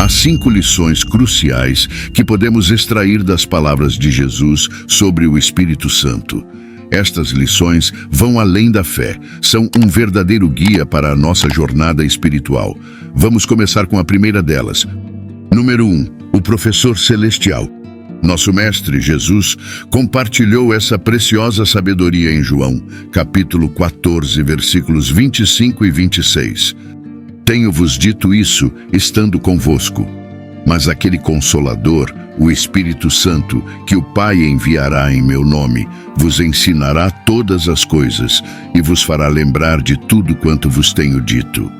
Há 5 lições cruciais que podemos extrair das palavras de Jesus sobre o Espírito Santo. Estas lições vão além da fé, são um verdadeiro guia para a nossa jornada espiritual. Vamos começar com a primeira delas. Número 1. O professor celestial. Nosso mestre Jesus compartilhou essa preciosa sabedoria em João, capítulo 14, versículos 25 e 26. Tenho-vos dito isso, estando convosco. Mas aquele Consolador, o Espírito Santo, que o Pai enviará em meu nome, vos ensinará todas as coisas e vos fará lembrar de tudo quanto vos tenho dito.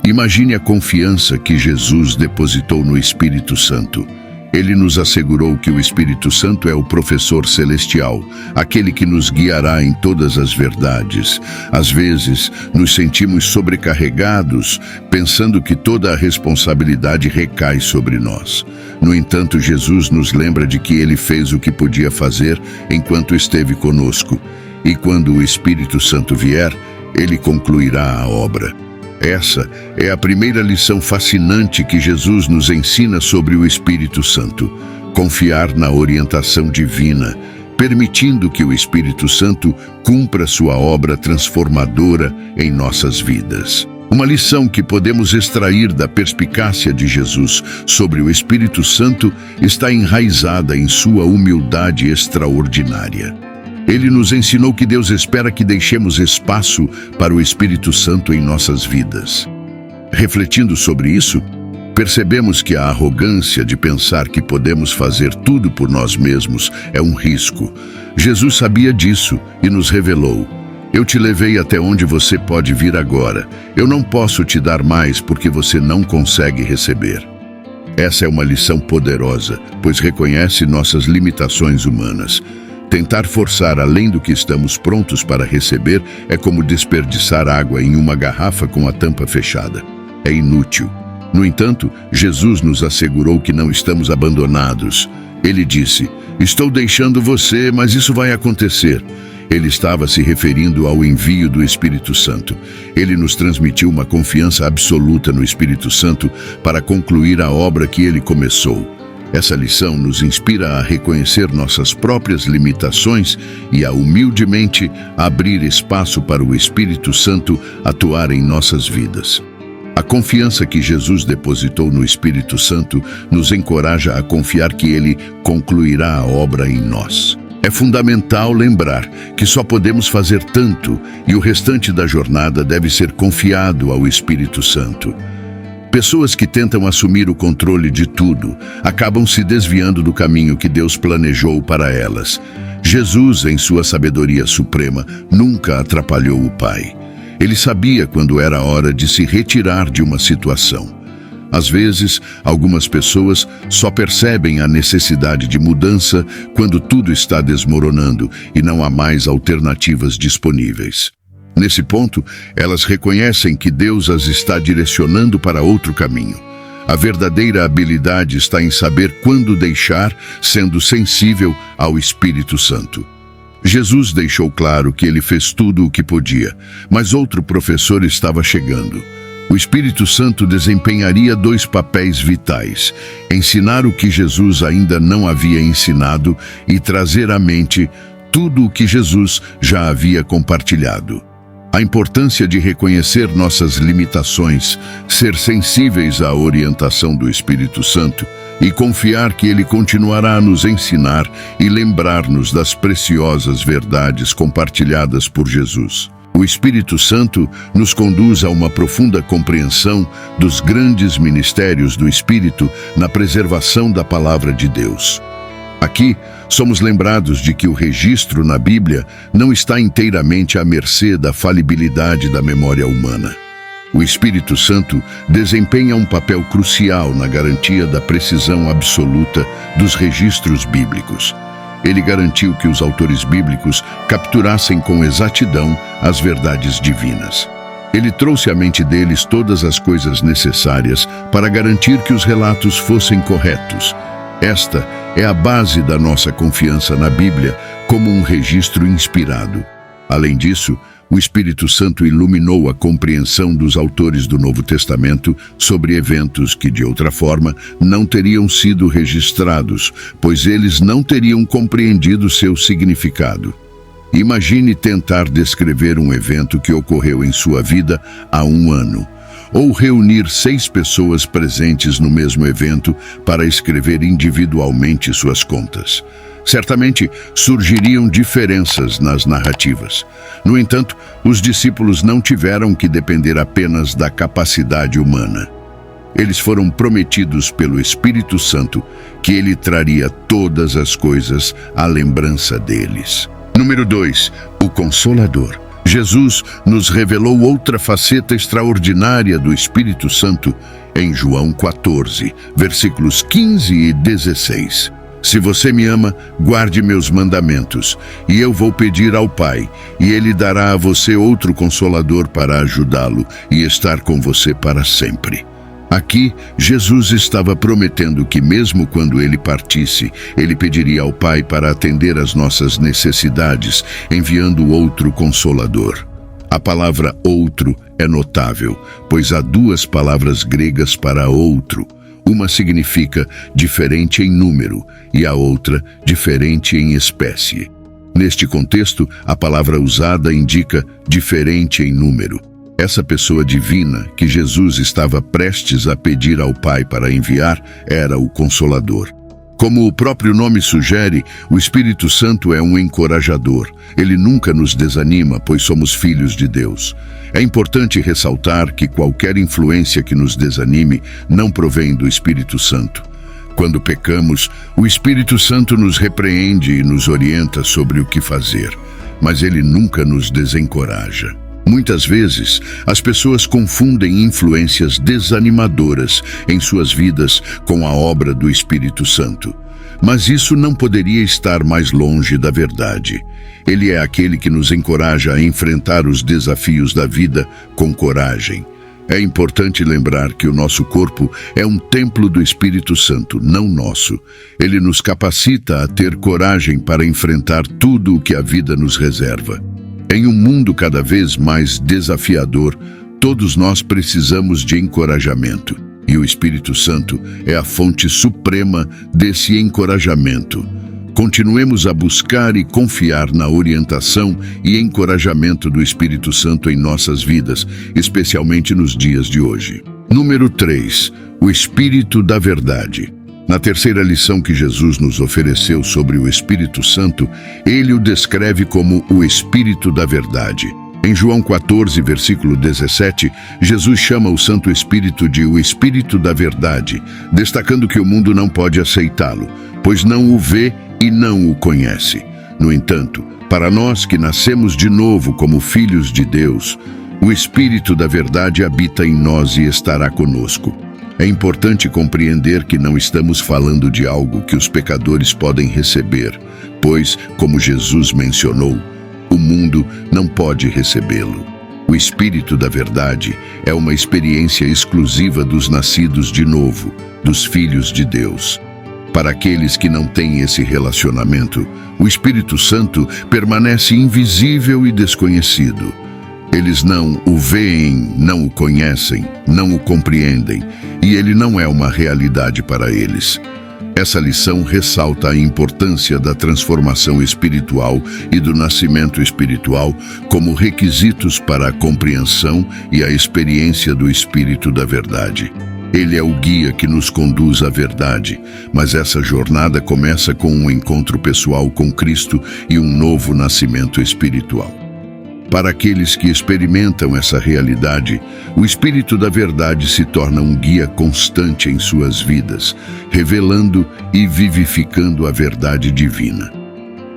Imagine a confiança que Jesus depositou no Espírito Santo. Ele nos assegurou que o Espírito Santo é o professor celestial, aquele que nos guiará em todas as verdades. Às vezes, nos sentimos sobrecarregados, pensando que toda a responsabilidade recai sobre nós. No entanto, Jesus nos lembra de que ele fez o que podia fazer enquanto esteve conosco. E quando o Espírito Santo vier, ele concluirá a obra. Essa é a primeira lição fascinante que Jesus nos ensina sobre o Espírito Santo. Confiar na orientação divina, permitindo que o Espírito Santo cumpra sua obra transformadora em nossas vidas. Uma lição que podemos extrair da perspicácia de Jesus sobre o Espírito Santo está enraizada em sua humildade extraordinária. Ele nos ensinou que Deus espera que deixemos espaço para o Espírito Santo em nossas vidas. Refletindo sobre isso, percebemos que a arrogância de pensar que podemos fazer tudo por nós mesmos é um risco. Jesus sabia disso e nos revelou: eu te levei até onde você pode vir agora. Eu não posso te dar mais porque você não consegue receber. Essa é uma lição poderosa, pois reconhece nossas limitações humanas. Tentar forçar além do que estamos prontos para receber é como desperdiçar água em uma garrafa com a tampa fechada. É inútil. No entanto, Jesus nos assegurou que não estamos abandonados. Ele disse: estou deixando você, mas isso vai acontecer. Ele estava se referindo ao envio do Espírito Santo. Ele nos transmitiu uma confiança absoluta no Espírito Santo para concluir a obra que ele começou. Essa lição nos inspira a reconhecer nossas próprias limitações e a humildemente abrir espaço para o Espírito Santo atuar em nossas vidas. A confiança que Jesus depositou no Espírito Santo nos encoraja a confiar que ele concluirá a obra em nós. É fundamental lembrar que só podemos fazer tanto e o restante da jornada deve ser confiado ao Espírito Santo. Pessoas que tentam assumir o controle de tudo acabam se desviando do caminho que Deus planejou para elas. Jesus, em sua sabedoria suprema, nunca atrapalhou o Pai. Ele sabia quando era hora de se retirar de uma situação. Às vezes, algumas pessoas só percebem a necessidade de mudança quando tudo está desmoronando e não há mais alternativas disponíveis. Nesse ponto, elas reconhecem que Deus as está direcionando para outro caminho. A verdadeira habilidade está em saber quando deixar, sendo sensível ao Espírito Santo. Jesus deixou claro que ele fez tudo o que podia, mas outro professor estava chegando. O Espírito Santo desempenharia 2 papéis vitais: ensinar o que Jesus ainda não havia ensinado e trazer à mente tudo o que Jesus já havia compartilhado. A importância de reconhecer nossas limitações, ser sensíveis à orientação do Espírito Santo e confiar que ele continuará a nos ensinar e lembrar-nos das preciosas verdades compartilhadas por Jesus. O Espírito Santo nos conduz a uma profunda compreensão dos grandes ministérios do Espírito na preservação da Palavra de Deus. Aqui, somos lembrados de que o registro na Bíblia não está inteiramente à mercê da falibilidade da memória humana. O Espírito Santo desempenha um papel crucial na garantia da precisão absoluta dos registros bíblicos. Ele garantiu que os autores bíblicos capturassem com exatidão as verdades divinas. Ele trouxe à mente deles todas as coisas necessárias para garantir que os relatos fossem corretos. Esta é a base da nossa confiança na Bíblia como um registro inspirado. Além disso, O Espírito Santo iluminou a compreensão dos autores do Novo Testamento sobre eventos que, de outra forma, não teriam sido registrados, pois eles não teriam compreendido seu significado. Imagine tentar descrever um evento que ocorreu em sua vida há um ano, ou reunir 6 pessoas presentes no mesmo evento para escrever individualmente suas contas. Certamente surgiriam diferenças nas narrativas. No entanto, os discípulos não tiveram que depender apenas da capacidade humana. Eles foram prometidos pelo Espírito Santo que ele traria todas as coisas à lembrança deles. Número 2. O Consolador. Jesus nos revelou outra faceta extraordinária do Espírito Santo em João 14, versículos 15 e 16. Se você me ama, guarde meus mandamentos, e eu vou pedir ao Pai, e ele dará a você outro Consolador para ajudá-lo e estar com você para sempre. Aqui, Jesus estava prometendo que mesmo quando ele partisse, ele pediria ao Pai para atender às nossas necessidades, enviando outro Consolador. A palavra outro é notável, pois há 2 palavras gregas para outro. Uma significa diferente em número e a outra diferente em espécie. Neste contexto, a palavra usada indica diferente em número. Essa pessoa divina que Jesus estava prestes a pedir ao Pai para enviar era o Consolador. Como o próprio nome sugere, o Espírito Santo é um encorajador. Ele nunca nos desanima, pois somos filhos de Deus. É importante ressaltar que qualquer influência que nos desanime não provém do Espírito Santo. Quando pecamos, o Espírito Santo nos repreende e nos orienta sobre o que fazer, mas ele nunca nos desencoraja. Muitas vezes, as pessoas confundem influências desanimadoras em suas vidas com a obra do Espírito Santo. Mas isso não poderia estar mais longe da verdade. Ele é aquele que nos encoraja a enfrentar os desafios da vida com coragem. É importante lembrar que o nosso corpo é um templo do Espírito Santo, não nosso. Ele nos capacita a ter coragem para enfrentar tudo o que a vida nos reserva. Em um mundo cada vez mais desafiador, todos nós precisamos de encorajamento, e o Espírito Santo é a fonte suprema desse encorajamento. Continuemos a buscar e confiar na orientação e encorajamento do Espírito Santo em nossas vidas, especialmente nos dias de hoje. Número 3. O Espírito da Verdade. Na terceira lição que Jesus nos ofereceu sobre o Espírito Santo, ele o descreve como o Espírito da Verdade. Em João 14, versículo 17, Jesus chama o Santo Espírito de o Espírito da Verdade, destacando que o mundo não pode aceitá-lo, pois não o vê e não o conhece. No entanto, para nós que nascemos de novo como filhos de Deus, o Espírito da Verdade habita em nós e estará conosco. É importante compreender que não estamos falando de algo que os pecadores podem receber, pois, como Jesus mencionou, o mundo não pode recebê-lo. O Espírito da Verdade é uma experiência exclusiva dos nascidos de novo, dos filhos de Deus. Para aqueles que não têm esse relacionamento, o Espírito Santo permanece invisível e desconhecido. Eles não o veem, não o conhecem, não o compreendem, e ele não é uma realidade para eles. Essa lição ressalta a importância da transformação espiritual e do nascimento espiritual como requisitos para a compreensão e a experiência do Espírito da Verdade. Ele é o guia que nos conduz à verdade, mas essa jornada começa com um encontro pessoal com Cristo e um novo nascimento espiritual. Para aqueles que experimentam essa realidade, o Espírito da Verdade se torna um guia constante em suas vidas, revelando e vivificando a verdade divina.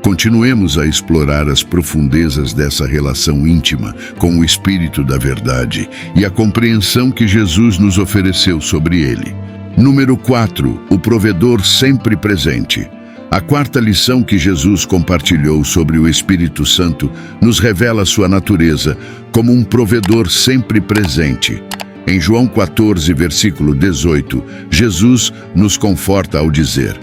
Continuemos a explorar as profundezas dessa relação íntima com o Espírito da Verdade e a compreensão que Jesus nos ofereceu sobre ele. Número 4. O provedor sempre presente. A quarta lição que Jesus compartilhou sobre o Espírito Santo nos revela sua natureza como um provedor sempre presente. Em João 14, versículo 18, Jesus nos conforta ao dizer: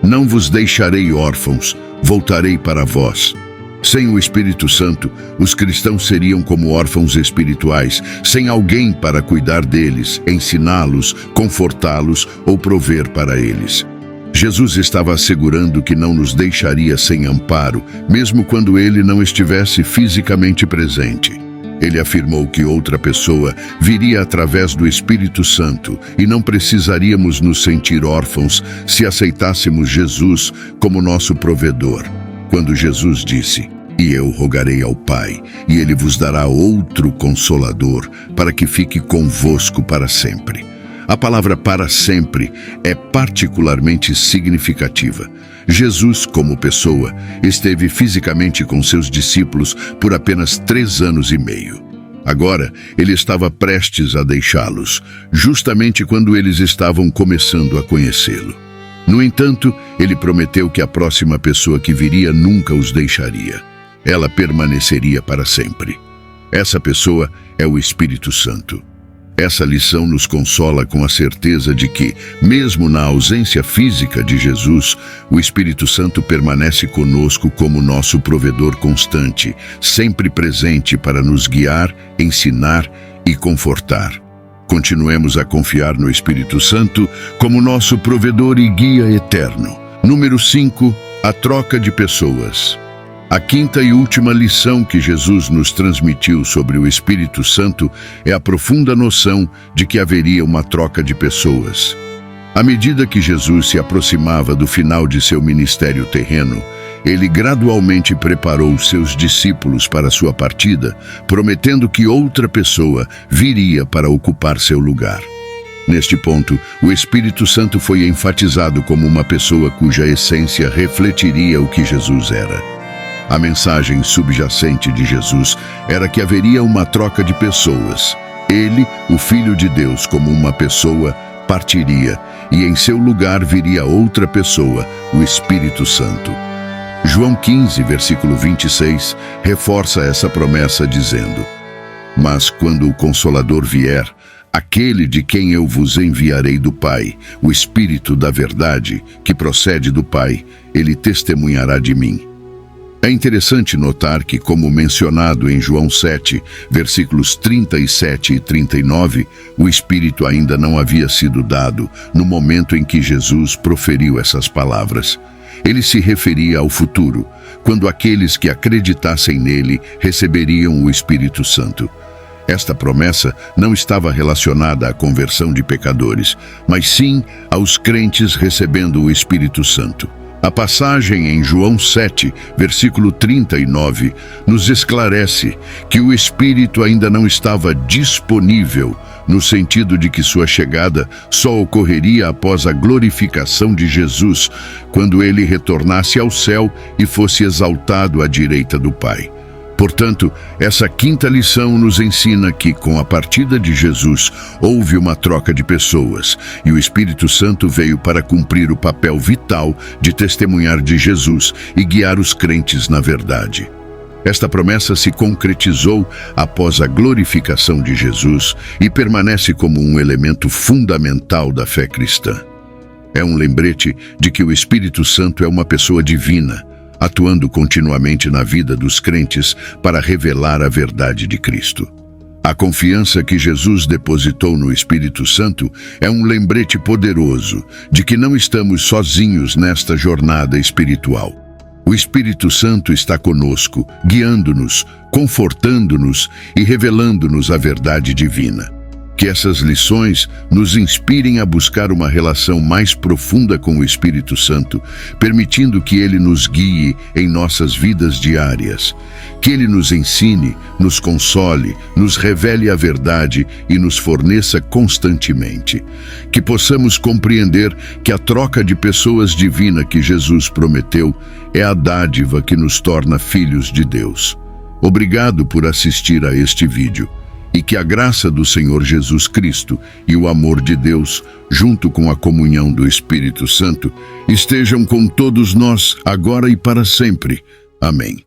"Não vos deixarei órfãos, voltarei para vós." Sem o Espírito Santo, os cristãos seriam como órfãos espirituais, sem alguém para cuidar deles, ensiná-los, confortá-los ou prover para eles. Jesus estava assegurando que não nos deixaria sem amparo, mesmo quando ele não estivesse fisicamente presente. Ele afirmou que outra pessoa viria através do Espírito Santo e não precisaríamos nos sentir órfãos se aceitássemos Jesus como nosso provedor. Quando Jesus disse: "E eu rogarei ao Pai, e ele vos dará outro Consolador, para que fique convosco para sempre." A palavra "para sempre" é particularmente significativa. Jesus, como pessoa, esteve fisicamente com seus discípulos por apenas 3 anos e meio. Agora, ele estava prestes a deixá-los, justamente quando eles estavam começando a conhecê-lo. No entanto, ele prometeu que a próxima pessoa que viria nunca os deixaria. Ela permaneceria para sempre. Essa pessoa é o Espírito Santo. Essa lição nos consola com a certeza de que, mesmo na ausência física de Jesus, o Espírito Santo permanece conosco como nosso provedor constante, sempre presente para nos guiar, ensinar e confortar. Continuemos a confiar no Espírito Santo como nosso provedor e guia eterno. Número 5. A troca de pessoas. A quinta e última lição que Jesus nos transmitiu sobre o Espírito Santo é a profunda noção de que haveria uma troca de pessoas. À medida que Jesus se aproximava do final de seu ministério terreno, ele gradualmente preparou seus discípulos para sua partida, prometendo que outra pessoa viria para ocupar seu lugar. Neste ponto, o Espírito Santo foi enfatizado como uma pessoa cuja essência refletiria o que Jesus era. A mensagem subjacente de Jesus era que haveria uma troca de pessoas. Ele, o Filho de Deus, como uma pessoa, partiria, e em seu lugar viria outra pessoa, o Espírito Santo. João 15, versículo 26, reforça essa promessa dizendo: "Mas quando o Consolador vier, aquele de quem eu vos enviarei do Pai, o Espírito da verdade, que procede do Pai, ele testemunhará de mim." É interessante notar que, como mencionado em João 7, versículos 37 e 39, o Espírito ainda não havia sido dado no momento em que Jesus proferiu essas palavras. Ele se referia ao futuro, quando aqueles que acreditassem nele receberiam o Espírito Santo. Esta promessa não estava relacionada à conversão de pecadores, mas sim aos crentes recebendo o Espírito Santo. A passagem em João 7, versículo 39, nos esclarece que o Espírito ainda não estava disponível, no sentido de que sua chegada só ocorreria após a glorificação de Jesus, quando ele retornasse ao céu e fosse exaltado à direita do Pai. Portanto, essa quinta lição nos ensina que, com a partida de Jesus, houve uma troca de pessoas, e o Espírito Santo veio para cumprir o papel vital de testemunhar de Jesus e guiar os crentes na verdade. Esta promessa se concretizou após a glorificação de Jesus e permanece como um elemento fundamental da fé cristã. É um lembrete de que o Espírito Santo é uma pessoa divina, atuando continuamente na vida dos crentes para revelar a verdade de Cristo. A confiança que Jesus depositou no Espírito Santo é um lembrete poderoso de que não estamos sozinhos nesta jornada espiritual. O Espírito Santo está conosco, guiando-nos, confortando-nos e revelando-nos a verdade divina. Que essas lições nos inspirem a buscar uma relação mais profunda com o Espírito Santo, permitindo que ele nos guie em nossas vidas diárias. Que ele nos ensine, nos console, nos revele a verdade e nos forneça constantemente. Que possamos compreender que a troca de pessoas divina que Jesus prometeu é a dádiva que nos torna filhos de Deus. Obrigado por assistir a este vídeo. E que a graça do Senhor Jesus Cristo e o amor de Deus, junto com a comunhão do Espírito Santo, estejam com todos nós, agora e para sempre. Amém.